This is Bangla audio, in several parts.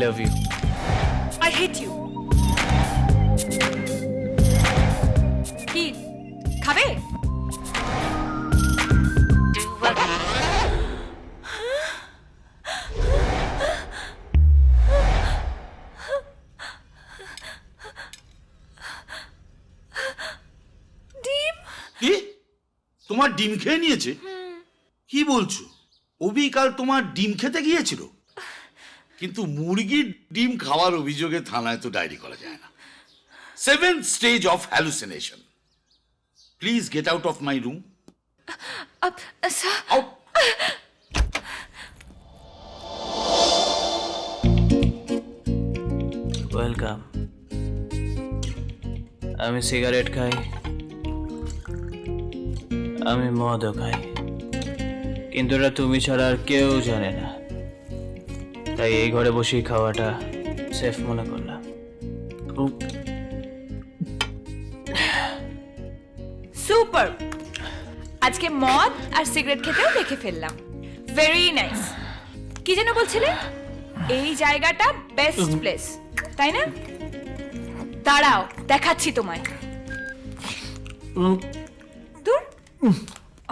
Love you. I hate you. কি খাবে? ডিম? কি তোমার ডিম খেয়ে নিয়েছে? কি বলছো? অভি কাল তোমার ডিম খেতে গিয়েছিল, কিন্তু মুরগির ডিম খাওয়ার অভিযোগে থানায় তো ডায়েরি করা যায় না। 7th stage of hallucination. Please get out of my room. Sir, Out. Welcome. আমি সিগারেট খাই, আমি মদও খাই, কিন্তু এটা তুমি ছাড়া আর কেউ জানে না। তাই এই ঘরে বসেই খাওয়াটা সেফ মনে করলাম। সুপার। আজকে মদ আর সিগারেট খেতেও দেখে ফেললাম। Very nice. কি যেন বলছিলে? এই জায়গাটা বেস্ট প্লেস, তাই না? দাঁড়াও, দেখাচ্ছি তোমায়। দূর,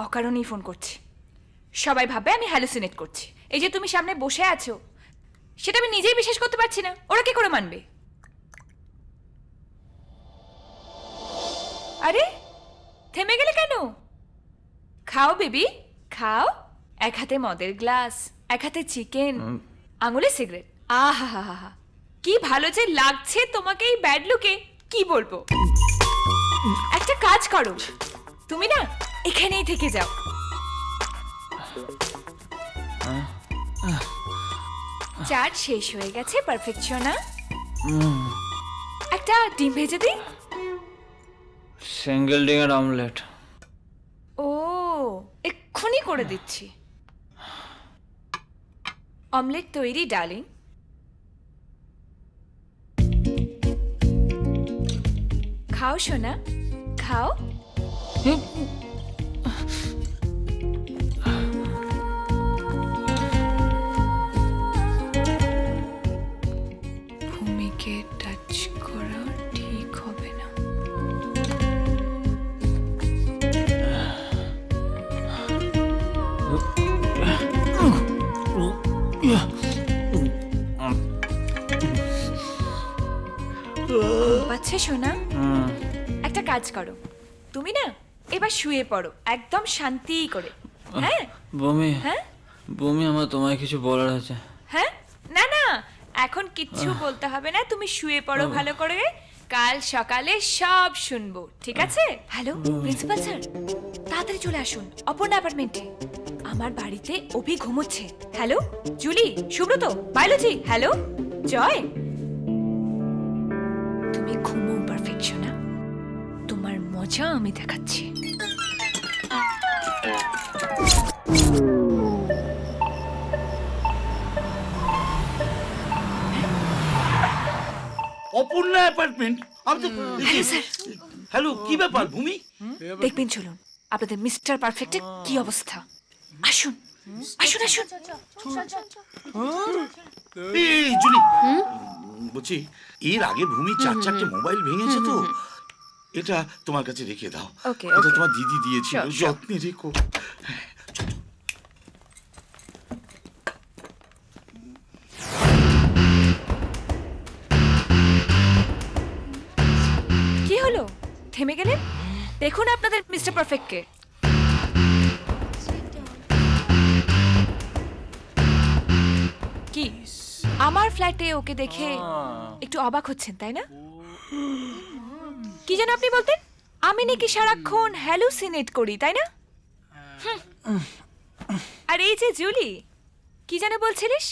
অকারণেই ফোন করছি। সবাই ভাবে আমি হ্যালুসিনেট করছি। এই যে তুমি সামনে বসে আছো, সেটা আমি নিজেই বিশ্বাস করতে পারছি না। ওরা কি করে মানবে? আরে থেমে গেলে কেন? খাও বেবি, খাও। এক হাতে মদের গ্লাস, এক হাতে চিকেন, আঙুলে সিগারেট। আহা হা হা হা, কি ভালো যে লাগছে তোমাকে এই ব্যাড লুকে, কি বলবো। একটা কাজ করো, তুমি না এখানেই থেকে যাও। চাট শেষ হয়ে গেছে, পারফেকশনা। একটা ডিম ভেজে দিই। সিঙ্গেল ডিমের অমলেট। ও, এক্ষুনি করে দিচ্ছি। অমলেট তৈরি ডার্লিং। খাও সোনা, খাও। ভূমিকে টাচ করা ঠিক হবে না। পাচ্ছে সোনা? একটা কাজ করো, তুমি না এবার শুয়ে পড়ো একদম শান্তি করে। হ্যাঁ বমি, হ্যাঁ বমি, আমার তোমায় কিছু বলার আছে। হ্যাঁ, না না, এখন কিচ্ছু বলতে হবে না, তুমি শুয়ে পড়ো ভালো করে। কাল সকালে সব শুনবো, ঠিক আছে? হ্যালো প্রিন্সিপাল স্যার, তাড়াতাড়ি চলে আসুন অপর্ণা অ্যাপার্টমেন্টে। আমার বাড়িতে অভি ঘুমোচ্ছে। Hello Julie, Subrata, biology. Hello Joy, তুমি ঘুমো পারফেকশনা। তোমার মজা আমি দেখাচ্ছি। অপর্ণা অ্যাপার্টমেন্ট? আমি তো হ্যালো, কি ব্যাপার ভূমি? দেখবেন চলুন আপনাদের মিস্টার পারফেক্টের কি অবস্থা। আসুন আসুন আসুন। এই জুলি, বলছি এর আগে ভূমি 4-4টে মোবাইল ভেঙেছে তো, এটা তোমার কাছে রেখে দাও। Okay, এটা okay. তোমার দিদি দিয়েছিল, Sure, sure. যত্নে রেখো। কি হলো, থেমে গেলেন? দেখুন আপনাদের মিস্টার পারফেক্টকে। কি আমার ফ্ল্যাটে ওকে দেখে একটু অবাক হচ্ছেন, তাই না? কি যেন আপনি বলতেন? আমি নাকি সারাক্ষণ হ্যালুসিনেট করি, তাই না? আর এই যে জুলি, কি যেন বলছিলিস?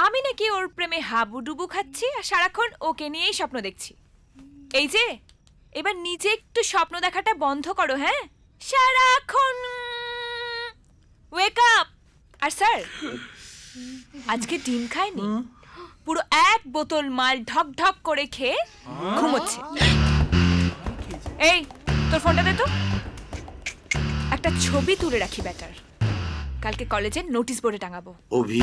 আমি নাকি ওর প্রেমে হাবুডুবু খাচ্ছি আর সারাক্ষণ ওকে নিয়েই স্বপ্ন দেখছি। এই যে এবার নিজে একটু স্বপ্ন দেখাটা বন্ধ করো। হ্যাঁ, সারাক্ষণ ওয়েক আপ। আর স্যার আজকে ডিম খায়নি, পুরো 1 বোতল মাল ঢক ঢক করে খেয়ে ঘুমোচ্ছে। এই তোর ফোনটা দে তো, একটা ছবি তুলে রাখি ব্যাটার, কালকে কলেজে নোটিশ বোর্ডে টাঙাবো। অভি,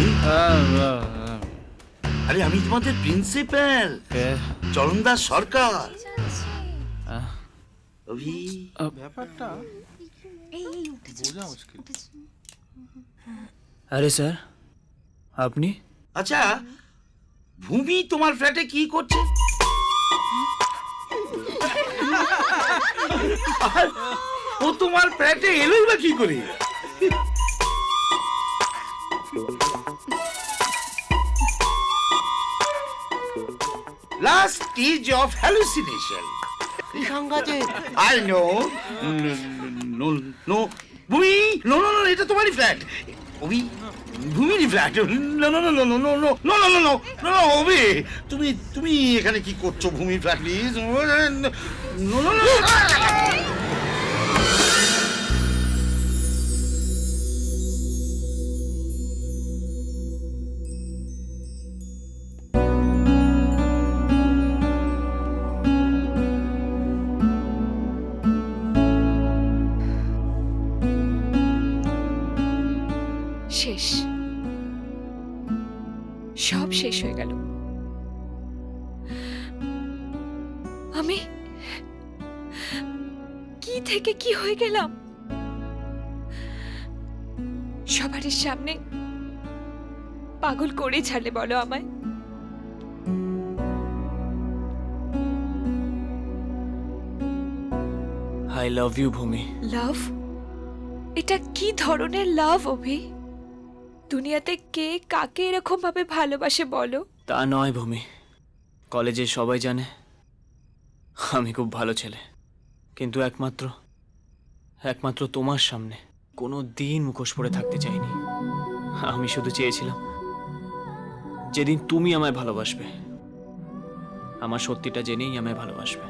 আরে আমি তোমাদের প্রিন্সিপাল চরণদাস সরকার। অভি, আরে স্যার, আপনি? আচ্ছা ভূমি তোমার ফ্ল্যাটে কি করছে? আর ও তোমার ফ্ল্যাটে এলোই বা কি করে? Last stage of hallucination. I know. No, no. ভূমি, no, no, no, এটা তোমারই ফ্ল্যাট। অভি, ভূমিরই flat. No, no, no, no, no, no, no, no, no, no, no, no, no, অভি, তুমি এখানে কি করছো? ভূমি flat please. No, no, no, no. শেষ, সব শেষ হয়ে গেল। আমি কি থেকে কি হয়ে গেলাম? সবার সামনে পাগল করে ছাড়লে বলো আমায়। আই লাভ ইউ ভূমি। লাভ? এটা কি ধরনের লাভ অভি? দুনিয়াতে কে কাকে এরকম ভাবে ভালোবাসে বলো? তা নয় ভূমি, কলেজে সবাই জানে আমি খুব ভালো ছেলে, কিন্তু একমাত্র তোমার সামনে কোনো দিন মুখোশ পরে থাকতে চাইনি। আমি শুধু চেয়েছিলাম যেদিন তুমি আমায় ভালোবাসবে, আমার সত্যিটা জেনেই আমায় ভালোবাসবে।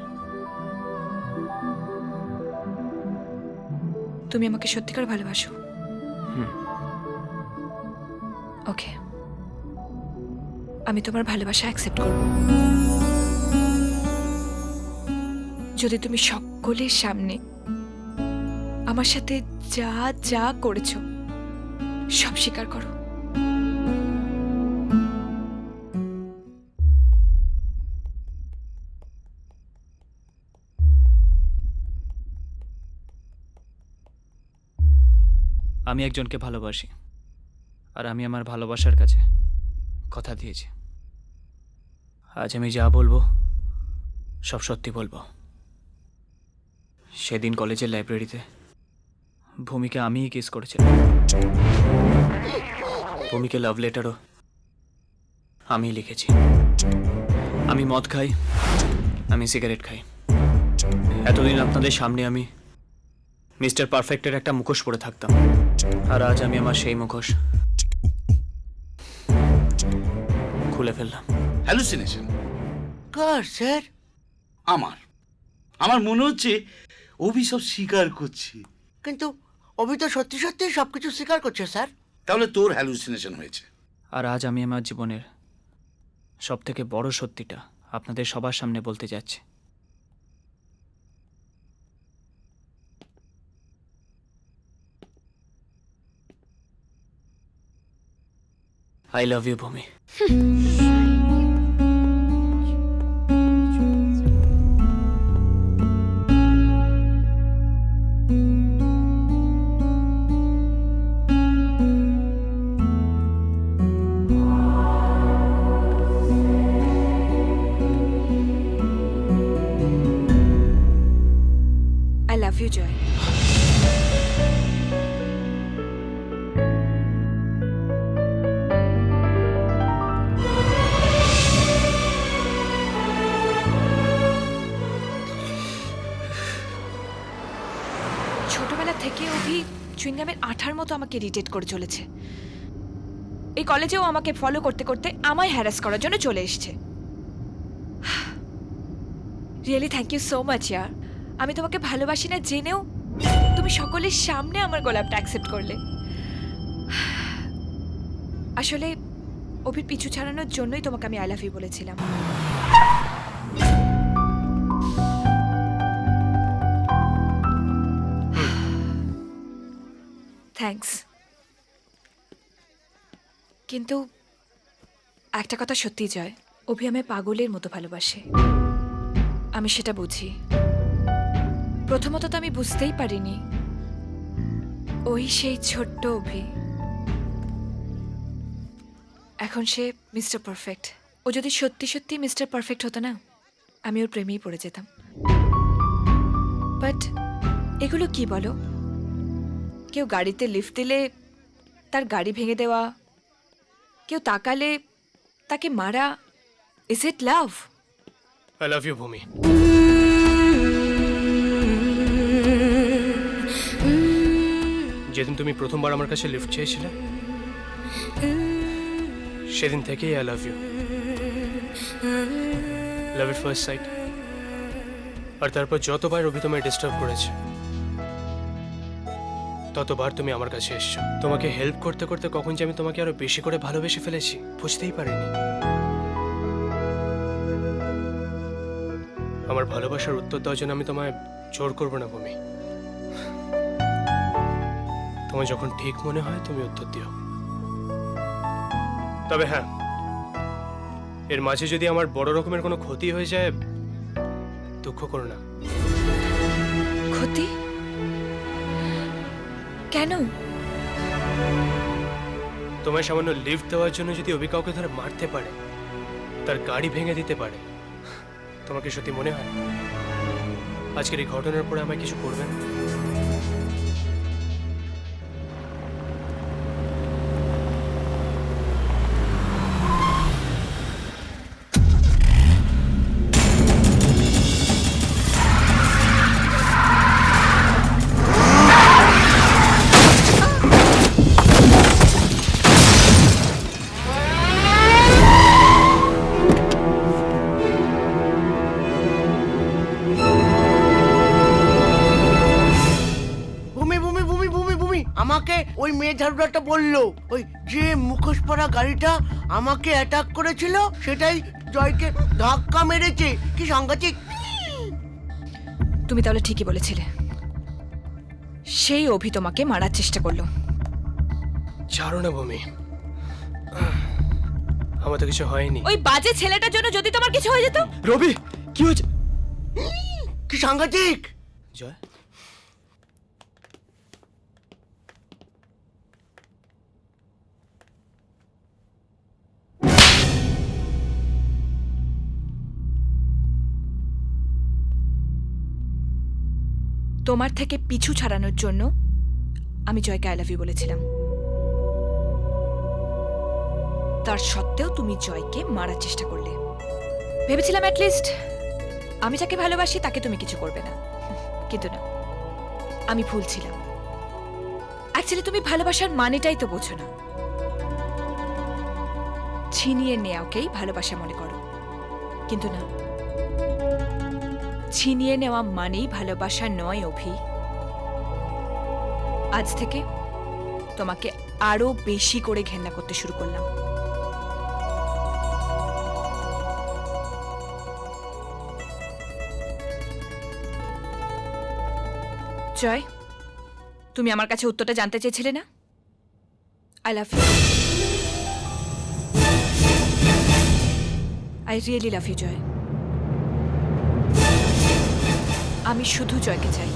তুমি আমাকে সত্যিকার ভালোবাসো? হুম। ওকে, আমি তোমার ভালোবাসা অ্যাকসেপ্ট করব যদি তুমি সকলের সামনে আমার সাথে যা যা করেছো সব স্বীকার করো। আমি একজনকে ভালোবাসি, আর আমি আমার ভালোবাসার কাছে কথা দিয়েছি। আজ আমি যা বলবো সব সত্যি বলবো। সেদিন কলেজের লাইব্রেরিতে ভূমিকে আমিই কিস করেছিলাম। ভূমিকে লাভ লেটারও আমি লিখেছি। আমি মদ খাই, আমি সিগারেট খাই। এতদিন আপনাদের সামনে আমি মিস্টার পারফেক্টের একটা মুখোশ পরে থাকতাম, আর আজ আমি আমার সেই মুখোশ খুলে ফেললাম। হ্যালুসিনেশন কার স্যার? আমার মনে হচ্ছে অভি সব স্বীকার করছে। কিন্তু অভি তো সত্যি সত্যি সবকিছু স্বীকার করছে স্যার। তাহলে তোর হ্যালুসিনেশন হয়েছে। আর আজ আমি আমার জীবনের সব থেকে বড় সত্যিটা আপনাদের সবার সামনে বলতে যাচ্ছি। আই লাভ ইউ ভূমি। I love you, Joy. ছোটবেলা থেকে অভি চুইংগামের আঠার মতো আমাকে ইরিটেট করে চলেছে। এই কলেজেও আমাকে ফলো করতে করতে আমায় হ্যারাস করার জন্য চলে এসেছে। Really thank you so much ইয়ার। আমি তোমাকে ভালোবাসি না জেনেও তুমি সকলের সামনে আমার গোলাপটা অ্যাকসেপ্ট করলে। আসলে অভির পিছু ছাড়ানোর জন্যই তোমাকে আমি আই লাভ ইউ বলেছিলাম। থ্যাঙ্কস। কিন্তু একটা কথা সত্যি জয়, অভি আমায় পাগলের মতো ভালোবাসে। আমি সেটা বুঝি। প্রথমত তো আমি বুঝতেই পারিনি ওই সেই ছোট্ট অভি। এখন সে মিস্টার পারফেক্ট। ও যদি সত্যি সত্যি মিস্টার পারফেক্ট হতো না, আমি ওর প্রেমেই পড়ে যেতাম। বাট এগুলো কি বলো? কেউ গাড়িতে লিফট দিলে তার গাড়ি ভেঙে দেওয়া, কেউ তাকালে তাকে মারা, is it love? I love you Bhumi. যেদিন তুমি প্রথমবার আমার কাছে লিফট চেয়েছিলে, সেদিন থেকেই I love you. Love at first sight. আর তারপর যতবার অভি তোমায় ডিস্টার্ব করেছে, ততবার তুমি আমার কাছে এসছো। তোমাকে হেল্প করতে করতে কখন যে আমি তোমাকে আরো বেশি করে ভালোবেসে ফেলেছি বুঝতেই পারিনি। আমার ভালোবাসার উত্তর দেওয়ার জন্য আমি তোমায় জোর করবো না ভূমি। তোমার যখন ঠিক মনে হয় তুমি উত্তর দিও। তবে হ্যাঁ, এর মাঝে যদি আমার বড় রকমের কোনো ক্ষতি হয়ে যায়, দুঃখ করো না। ক্ষতি? কেন? তোমায় সামান্য লিফট দেওয়ার জন্য যদি অভি কাউকে ধরে মারতে পারে, তার গাড়ি ভেঙে দিতে পারে, তোমাকে সত্যি মনে হয় আজকের এই ঘটনার পরে আমায় কিছু করবে না? ভূমি ভূমি ভূমি ভূমি ভূমি আমাকে ওই মেয়ে ঝাড়ুদারটা বললো, ওই যে মুখোশ পরা গাড়িটা আমাকে অ্যাটাক করেছিল সেটাই জয়কে ধাক্কা মেরেছে। কি সাংঘাতিক! তুমি তাহলে ঠিকই বলেছিলে, সেই অভি তোমাকে মারার চেষ্টা করলো। ছাড়ো না ভূমি, আমার তো কিছু হয়নি। ওই বাজে ছেলেটার জন্য যদি তোমার কিছু হয়ে যেত? রবি, কি হয়েছে? কি সাংঘাতিক! জয়, তোমার থেকে পিছু ছাড়ানোর জন্য আমি জয়কে আই লাভ ইউ বলেছিলাম। তার সত্ত্বেও তুমি জয়কে মারার চেষ্টা করলে। ভেবেছিলাম অ্যাটলিস্ট আমি যাকে ভালোবাসি তাকে তুমি কিছু করবে না, কিন্তু না, আমি ভুল ছিলাম। অ্যাকচুয়ালি তুমি ভালোবাসার মানেটাই তো বোঝো না। ছিনিয়ে নেওয়াকেই ভালোবাসা মনে করো, কিন্তু না, ছিনিয়ে নেওয়া মানেই ভালোবাসা নয় অভি। আজ থেকে তোমাকে আরো বেশি করে ঘেন্না করতে শুরু করলাম। জয়, তুমি আমার কাছে উত্তরটা জানতে চেয়েছিলে না? I love you. I really love you Joy. আমি শুধু জয়কে চাই।